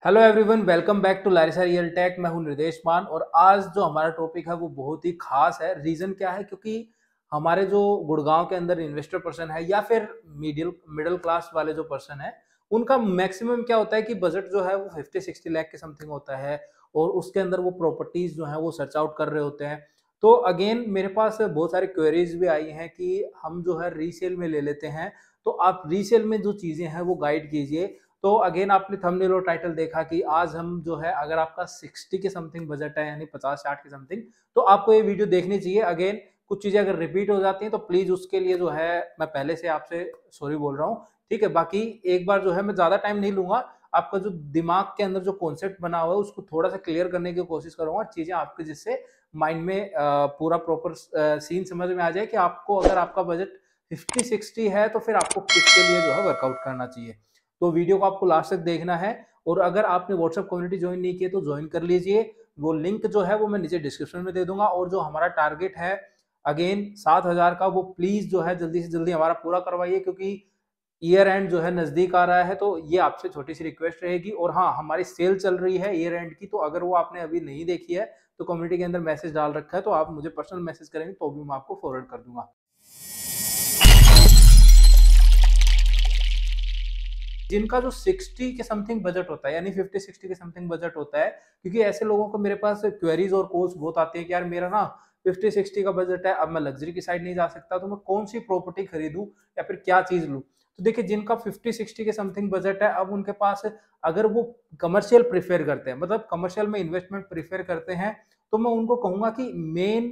Hello everyone, welcome back to Larisa real tech. मैं हूं निर्देश मान और आज जो हमारा टॉपिक है वो बहुत ही खास है। रीजन क्या है? क्योंकि हमारे जो गुड़गांव के अंदर इन्वेस्टर पर्सन है या फिर मिडिल मिडिल क्लास वाले जो पर्सन है, उनका मैक्सिमम क्या होता है कि बजट जो है वो 50-60 लाख के समथिंग होता है और उसके अंदर वो प्रॉपर्टीज जो है वो सर्च आउट कर रहे होते हैं। तो अगेन मेरे पास बहुत सारी क्वेरीज भी आई हैं कि हम जो है रीसेल में ले लेते हैं, तो आप रीसेल में जो चीजें हैं वो गाइड कीजिए। तो अगेन आपने थंबनेल और टाइटल देखा कि आज हम जो है, अगर आपका 60 के समथिंग बजट है यानी 50-60 के समथिंग, तो आपको ये वीडियो देखनी चाहिए। अगेन कुछ चीजें अगर रिपीट हो जाती हैं तो प्लीज उसके लिए जो है मैं पहले से आपसे सॉरी बोल रहा हूँ। ठीक है, बाकी एक बार जो है मैं ज्यादा टाइम नहीं लूंगा। आपका जो दिमाग के अंदर जो कॉन्सेप्ट बना हुआ है उसको थोड़ा सा क्लियर करने की कोशिश करूंगा, चीजें आपके जिससे माइंड में पूरा प्रॉपर सीन समझ में आ जाए कि आपको अगर आपका बजट 50-60 है तो फिर आपको किसके लिए जो है वर्कआउट करना चाहिए। तो वीडियो को आपको लास्ट तक देखना है और अगर आपने व्हाट्सएप कम्युनिटी ज्वाइन नहीं की है तो ज्वाइन कर लीजिए। वो लिंक जो है वो मैं नीचे डिस्क्रिप्शन में दे दूंगा। और जो हमारा टारगेट है अगेन 7,000 का, वो प्लीज जो है जल्दी से जल्दी हमारा पूरा करवाइए, क्योंकि ईयर एंड जो है नजदीक आ रहा है। तो ये आपसे छोटी सी रिक्वेस्ट रहेगी। और हाँ, हमारी सेल चल रही है ईयर एंड की, तो अगर वो आपने अभी नहीं देखी है तो कम्युनिटी के अंदर मैसेज डाल रखा है, तो आप मुझे पर्सनल मैसेज करेंगे तो भी मैं आपको फॉरवर्ड कर दूंगा। जिनका जो 60 के समथिंग बजट होता है यानी 50-60 के समथिंग बजट होता है, क्योंकि ऐसे लोगों को मेरे पास क्वेरीज और कॉल्स बहुत आती है कि यार मेरा ना 50-60 का बजट है, अब मैं लग्जरी की साइड नहीं जा सकता, तो मैं कौन सी प्रॉपर्टी खरीदूं या फिर क्या चीज लूं। तो देखिए, जिनका 50-60 के समथिंग बजट है, अब उनके पास अगर वो कमर्शियल प्रिफेयर करते हैं, मतलब कमर्शियल में इन्वेस्टमेंट प्रिफेयर करते हैं, तो मैं उनको कहूंगा कि मेन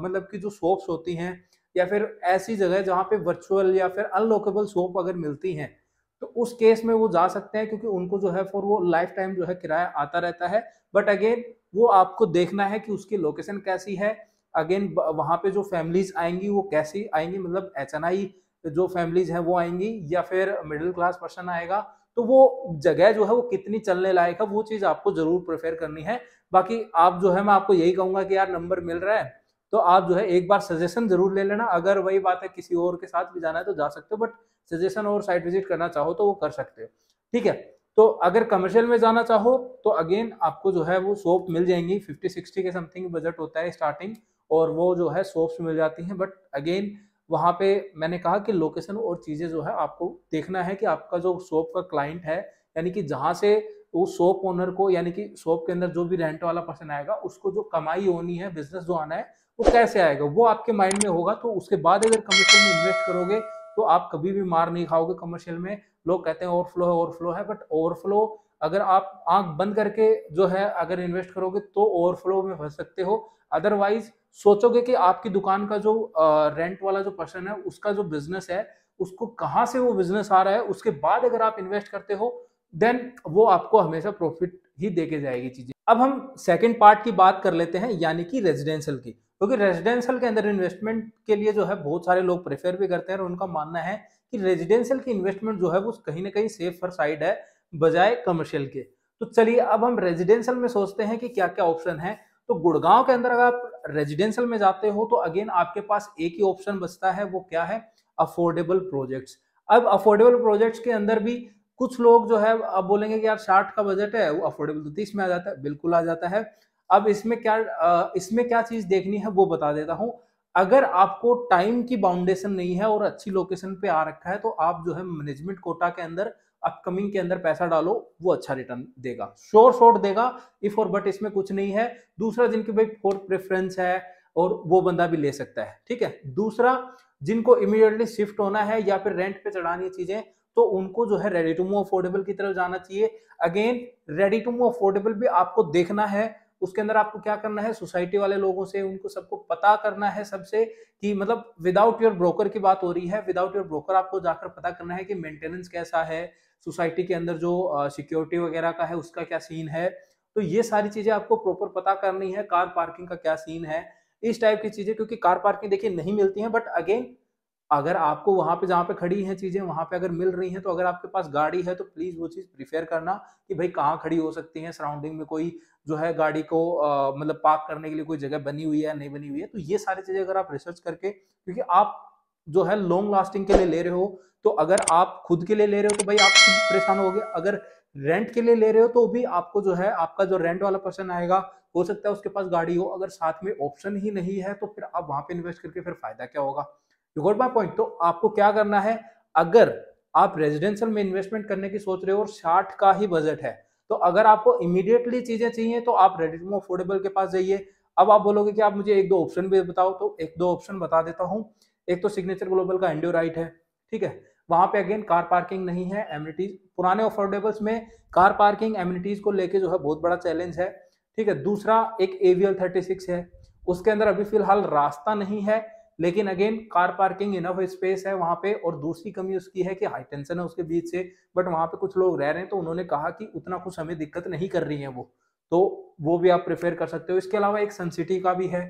मतलब कि जो शॉप्स होती हैं या फिर ऐसी जगह जहां पे वर्चुअल या फिर अनलॉकेबल शॉप अगर मिलती हैं, तो उस केस में वो जा सकते हैं, क्योंकि उनको जो है फॉर वो लाइफ टाइम जो है किराया आता रहता है। बट अगेन वो आपको देखना है कि उसकी लोकेशन कैसी है। अगेन वहां पे जो फैमिलीज आएंगी वो कैसी आएंगी, मतलब HNI जो फैमिलीज हैं वो आएंगी या फिर मिडिल क्लास पर्सन आएगा, तो वो जगह जो है वो कितनी चलने लायक है, वो चीज आपको जरूर प्रेफर करनी है। बाकी आप जो है, मैं आपको यही कहूंगा कि यार नंबर मिल रहा है तो आप जो है एक बार सजेशन जरूर ले लेना। अगर वही बात है किसी और के साथ भी जाना है तो जा सकते हो, बट सजेशन और साइट विजिट करना चाहो तो वो कर सकते हो। ठीक है, तो अगर कमर्शियल में जाना चाहो तो अगेन आपको जो है वो शॉप मिल जाएंगी। 50-60 के समथिंग बजट होता है स्टार्टिंग, और वो जो है शॉप्स मिल जाती हैं। बट अगेन वहां पे मैंने कहा कि लोकेशन और चीजें जो है आपको देखना है कि आपका जो शॉप का क्लाइंट है, यानी कि जहां से उस शॉप ओनर को, यानी कि शॉप के अंदर जो भी रेंट वाला पर्सन आएगा उसको जो कमाई होनी है, बिजनेस जो आना है, वो कैसे आएगा, वो आपके माइंड में होगा। तो उसके बाद अगर कमर्शियल में इन्वेस्ट करोगे तो आप कभी भी मार नहीं खाओगे कमर्शियल में। लोग कहते हैं ओवरफ्लो है, बट ओवरफ्लो अगर आप आंख बंद करके जो है अगर इन्वेस्ट करोगे तो ओवरफ्लो में फंस सकते हो। अदरवाइज सोचोगे कि आपकी दुकान का जो रेंट वाला जो पर्सन है उसका जो बिजनेस है, उसको कहाँ से वो बिजनेस आ रहा है, उसके बाद अगर आप इन्वेस्ट करते हो देन वो आपको हमेशा प्रॉफिट ही देके जाएगी चीजें। अब हम सेकंड पार्ट की बात कर लेते हैं, यानी कि रेजिडेंशियल की, क्योंकि रेजिडेंशियल के अंदर इन्वेस्टमेंट के लिए जो है बहुत सारे लोग प्रेफर भी करते हैं और उनका मानना है कि रेजिडेंशियल की इन्वेस्टमेंट जो है वो कहीं ना कहीं सेफर साइड है बजाय कमर्शियल के। तो चलिए अब हम रेजिडेंशियल में सोचते हैं कि क्या क्या ऑप्शन है। तो गुड़गांव के अंदर अगर आप रेजिडेंशियल में जाते हो तो अगेन आपके पास एक ही ऑप्शन बचता है, वो क्या है? Affordable projects. अब अफोर्डेबल प्रोजेक्ट्स के अंदर भी कुछ लोग जो है अब बोलेंगे कि यार 60 का बजट है, वो अफोर्डेबल तो 30 में आ जाता है। बिल्कुल आ जाता है। अब इसमें क्या चीज देखनी है वो बता देता हूं। अगर आपको टाइम की बाउंडेशन नहीं है और अच्छी लोकेशन पे आ रखा है तो आप जो है मैनेजमेंट कोटा के अंदर अपकमिंग के अंदर पैसा डालो, वो अच्छा रिटर्न देगा, श्योर शॉट देगा। इफ और बट इसमें कुछ नहीं है। दूसरा, जिनकी भाई फोर्थ प्रेफरेंस है और वो बंदा भी ले सकता है। ठीक है। दूसरा, जिनको इमीडिएटली शिफ्ट होना है या फिर रेंट पे चढ़ानी है चीजें, तो उनको जो है रेडी टू मूव अफोर्डेबल की तरफ जाना चाहिए। Again ready to move affordable भी आपको देखना है। उसके अंदर आपको क्या करना है, सोसाइटी वाले लोगों से उनको सबको पता करना है सबसे, कि मतलब विदाउट योर ब्रोकर की बात हो रही है, विदाउट योर ब्रोकर आपको जाकर पता करना है कि मेंटेनेंस कैसा है, सोसाइटी के अंदर जो सिक्योरिटी वगैरह का है उसका क्या सीन है। तो ये सारी चीजें आपको प्रॉपर पता करनी है। कार पार्किंग का क्या सीन है, इस टाइप की चीजें, क्योंकि कार पार्किंग देखिए नहीं मिलती है, बट अगेन अगर आपको वहां पे जहां पे खड़ी हैं चीजें वहां पे अगर मिल रही हैं, तो अगर आपके पास गाड़ी है तो प्लीज वो चीज प्रिफेयर करना कि भाई कहाँ खड़ी हो सकती है, सराउंडिंग में कोई जो है गाड़ी को मतलब पार्क करने के लिए कोई जगह बनी हुई है नहीं बनी हुई है। तो ये सारी चीजें अगर आप रिसर्च करके, क्योंकि आप जो है लॉन्ग लास्टिंग के लिए ले रहे हो, तो अगर आप खुद के लिए ले रहे हो तो भाई आप खुद परेशान हो गए। अगर रेंट के लिए ले रहे हो तो भी आपको जो है, आपका जो रेंट वाला पर्सन आएगा, हो सकता है उसके पास गाड़ी हो, अगर साथ में ऑप्शन ही नहीं है तो फिर आप वहां पे इन्वेस्ट करके फिर फायदा क्या होगा? You got my point. तो आपको क्या करना है, अगर आप रेजिडेंशियल में इन्वेस्टमेंट करने की सोच रहे हो और 60 का ही बजट है, तो अगर आपको इमीडिएटली चीजें चाहिए तो आप रेडिटमो अफोर्डेबल के पास जाइए। अब आप बोलोगे कि आप मुझे एक दो ऑप्शन भी बताओ, तो एक दो ऑप्शन बता देता हूँ। एक तो सिग्नेचर ग्लोबल का एंड्योराइट है, ठीक है, वहां पे अगेन कार पार्किंग नहीं है, एमिनिटीज पुराने अफोर्डेबल्स में कार पार्किंग एमिनिटीज को लेके जो है बहुत बड़ा चैलेंज है, ठीक है। दूसरा एक AVL 36 है, उसके अंदर अभी फिलहाल रास्ता नहीं है, लेकिन again car parking enough space है वहां पे। और दूसरी कमी उसकी है कि हाई टेंशन है उसके बीच से, बट वहां पे कुछ लोग रह रहे हैं तो उन्होंने कहा कि उतना कुछ हमें दिक्कत नहीं कर रही है वो, तो वो भी आप प्रेफर कर सकते हो। इसके अलावा एक सन सिटी का भी है,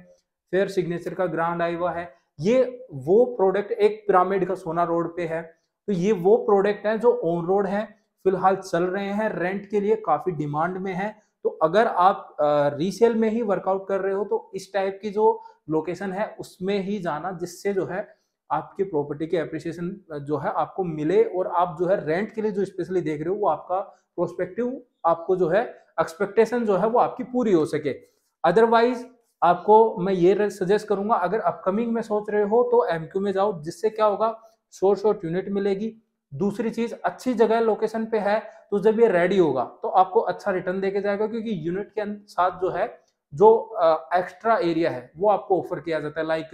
फिर सिग्नेचर का ग्रांड आईवा है। ये वो प्रोडक्ट, एक पिरामिड का सोना रोड पे है, तो ये वो प्रोडक्ट है जो ऑन रोड है, फिलहाल चल रहे हैं, रेंट के लिए काफी डिमांड में है। तो अगर आप रीसेल में ही वर्कआउट कर रहे हो तो इस टाइप की जो लोकेशन है उसमें ही जाना, जिससे जो है आपकी प्रॉपर्टी की एप्रिसिएशन जो है आपको मिले, और आप जो है रेंट के लिए जो स्पेशली देख रहे हो वो आपका प्रोस्पेक्टिव, आपको जो है एक्सपेक्टेशन जो है वो आपकी पूरी हो सके। अदरवाइज आपको मैं ये सजेस्ट करूंगा, अगर अपकमिंग में सोच रहे हो तो MQ में जाओ, जिससे क्या होगा, शॉर्ट यूनिट मिलेगी। दूसरी चीज, अच्छी जगह लोकेशन पे है, तो जब ये रेडी होगा तो आपको अच्छा रिटर्न देके जाएगा, क्योंकि यूनिट के साथ जो है जो एक्स्ट्रा एरिया है वो आपको ऑफर किया जाता है, लाइक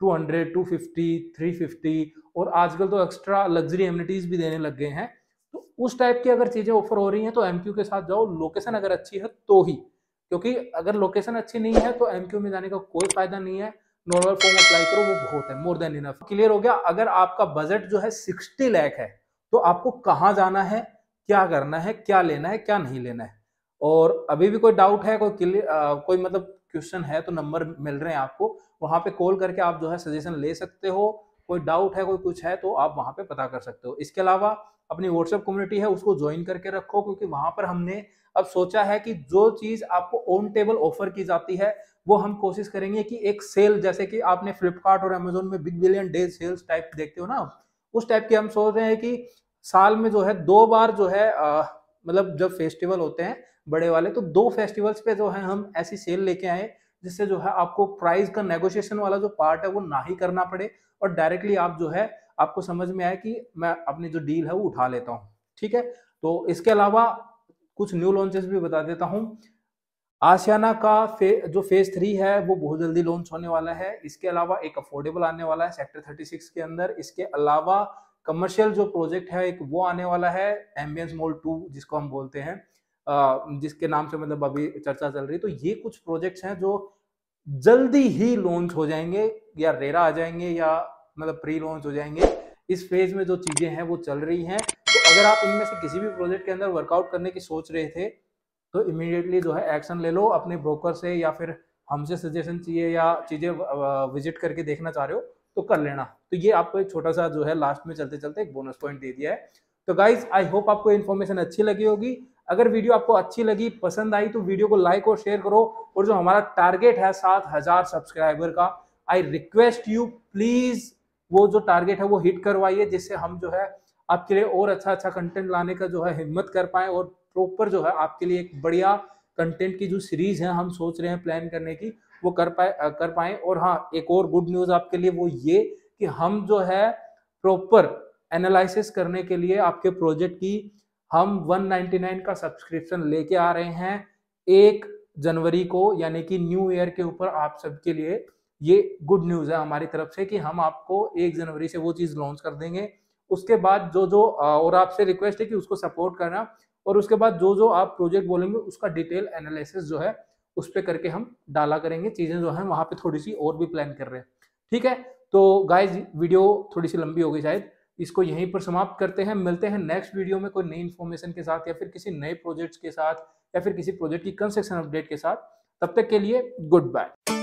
200, 250, 350, और आजकल तो एक्स्ट्रा लग्जरी एमिनिटीज भी देने लग गए हैं। तो उस टाइप की अगर चीजें ऑफर हो रही हैं तो MQ के साथ जाओ, लोकेशन अगर अच्छी है तो ही, क्योंकि अगर लोकेशन अच्छी नहीं है तो MQ में जाने का कोई फायदा नहीं है। नॉर्मल फॉर्म अप्लाई करो, वो बहुत है, मोर देन इनफ। क्लियर हो गया? अगर आपका बजट जो है 60 लाख है तो आपको कहाँ जाना है, क्या करना है, क्या लेना है, क्या नहीं लेना है। और अभी भी कोई डाउट है, कोई मतलब क्वेश्चन है, तो नंबर मिल रहे हैं आपको, वहां पे कॉल करके आप जो है सजेशन ले सकते हो। कोई डाउट है, कोई कुछ है, तो आप वहां पे पता कर सकते हो। इसके अलावा अपनी व्हाट्सएप कम्युनिटी है उसको ज्वाइन करके रखो, क्योंकि वहां पर हमने अब सोचा है कि जो चीज आपको ऑन टेबल ऑफर की जाती है वो हम कोशिश करेंगे कि एक सेल, जैसे कि आपने फ्लिपकार्ट और अमेजोन में big billion days sales type देखते हो ना, उस टाइप के हम सोच रहे हैं कि साल में जो है 2 बार जो है मतलब जब फेस्टिवल होते हैं बड़े वाले, तो 2 फेस्टिवल्स पे जो है हम ऐसी सेल लेके आए, जिससे जो है आपको प्राइस का नेगोशिएशन वाला जो पार्ट है वो ना ही करना पड़े, और डायरेक्टली आप जो है आपको समझ में आए कि मैं अपनी जो डील है वो उठा लेता हूँ, ठीक है। तो इसके अलावा कुछ न्यू लॉन्चेस भी बता देता हूँ। आशियाना का जो फेज 3 है वो बहुत जल्दी लॉन्च होने वाला है। इसके अलावा एक अफोर्डेबल आने वाला है सेक्टर 36 के अंदर। इसके अलावा कमर्शियल जो प्रोजेक्ट है एक वो आने वाला है, एम्बियंस मॉल 2 जिसको हम बोलते हैं, जिसके नाम से मतलब अभी चर्चा चल रही है। तो ये कुछ प्रोजेक्ट्स हैं जो जल्दी ही लॉन्च हो जाएंगे, या रेरा आ जाएंगे, या मतलब प्री लॉन्च हो जाएंगे। इस फेज में जो चीजें हैं वो चल रही हैं। तो अगर आप इनमें से किसी भी प्रोजेक्ट के अंदर वर्कआउट करने की सोच रहे थे तो इमीडिएटली जो है एक्शन ले लो अपने ब्रोकर से, या फिर हमसे सजेशन चाहिए या चीजें विजिट करके देखना चाह रहे हो तो कर लेना। तो ये आपको एक छोटा सा जो है लास्ट में चलते चलते एक बोनस पॉइंट दे दिया है। तो गाइज आई होप आपको इन्फॉर्मेशन अच्छी लगी होगी। अगर वीडियो आपको अच्छी लगी, पसंद आई, तो वीडियो को लाइक और शेयर करो। और जो हमारा टारगेट है 7000 सब्सक्राइबर का, आई रिक्वेस्ट यू प्लीज वो जो टारगेट है वो हिट करवाइए, जिससे हम जो है आपके लिए और अच्छा अच्छा कंटेंट लाने का जो है हिम्मत कर पाए, और प्रॉपर जो है आपके लिए एक बढ़िया कंटेंट की जो सीरीज है हम सोच रहे हैं प्लान करने की, वो कर पाए। और हाँ, एक और गुड न्यूज आपके लिए वो ये कि हम जो है प्रॉपर एनालिसिस करने के लिए आपके प्रोजेक्ट की हम 199 का सब्सक्रिप्शन लेके आ रहे हैं 1 जनवरी को, यानी कि न्यू ईयर के ऊपर। आप सबके लिए ये गुड न्यूज है हमारी तरफ से कि हम आपको 1 जनवरी से वो चीज लॉन्च कर देंगे। उसके बाद जो और आपसे रिक्वेस्ट है कि उसको सपोर्ट करना, और उसके बाद जो आप प्रोजेक्ट बोलेंगे उसका डिटेल एनालिसिस जो है उस पर करके हम डाला करेंगे। चीजें जो है वहां पे थोड़ी सी और भी प्लान कर रहे हैं, ठीक है। तो गाइज वीडियो थोड़ी सी लंबी हो गई शायद, इसको यहीं पर समाप्त करते हैं। मिलते हैं नेक्स्ट वीडियो में कोई नई इन्फॉर्मेशन के साथ, या फिर किसी नए प्रोजेक्ट्स के साथ, या फिर किसी प्रोजेक्ट की कंस्ट्रक्शन अपडेट के साथ। तब तक के लिए गुड बाय।